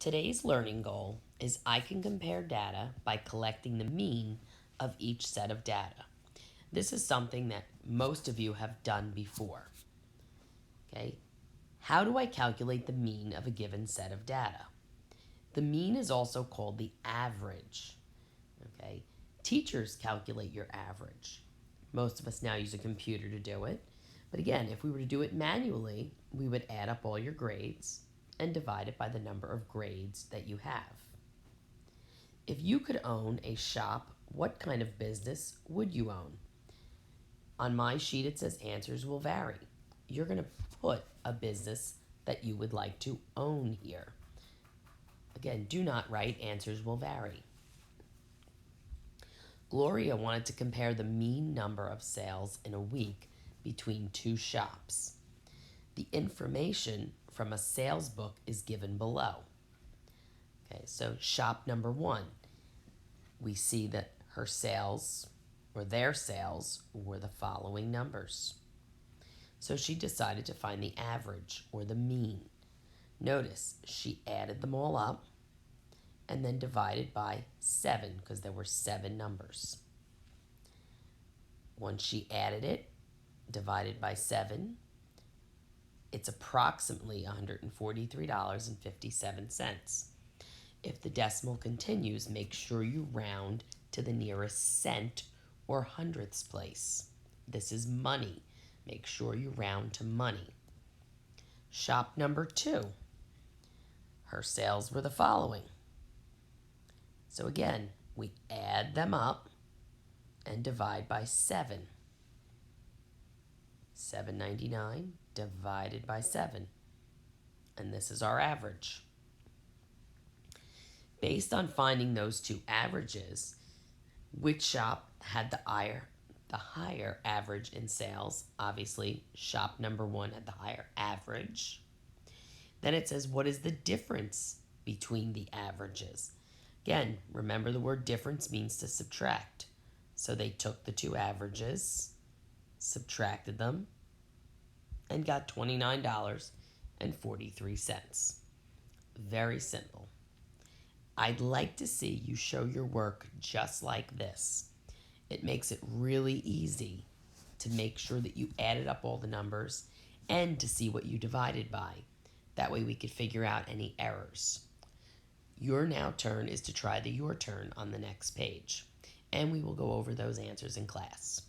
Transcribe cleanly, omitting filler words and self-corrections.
Today's learning goal is I can compare data by collecting the mean of each set of data. This is something that most of you have done before. Okay, how do I calculate the mean of a given set of data? The mean is also called the average. Okay, teachers calculate your average. Most of us now use a computer to do it. But again, if we were to do it manually, we would add up all your grades and divide it by the number of grades that you have. If you could own a shop, what kind of business would you own? On my sheet it says answers will vary. You're going to put a business that you would like to own here. Again, do not write answers will vary. Gloria wanted to compare the mean number of sales in a week between two shops. The information from a sales book is given below. Okay, so shop number 1, we see that her sales, or their sales, were the following numbers. So she decided to find the average, or the mean. Notice she added them all up and then divided by 7 because there were 7 numbers. Once she added it, divided by 7, it's approximately $143.57. If the decimal continues, make sure you round to the nearest cent or hundredths place. This is money. Make sure you round to money. Shop number 2. Her sales were the following. So again, we add them up and divide by 7. $7.99 divided by 7. And this is our average. Based on finding those two averages, which shop had the higher average in sales? Obviously, shop number 1 had the higher average. Then it says, what is the difference between the averages? Again, remember the word difference means to subtract. So they took the two averages, subtracted them, and got $29.43. Very simple. I'd like to see you show your work just like this. It makes it really easy to make sure that you added up all the numbers and to see what you divided by. That way we could figure out any errors. Your now turn is to try the your turn on the next page, and we will go over those answers in class.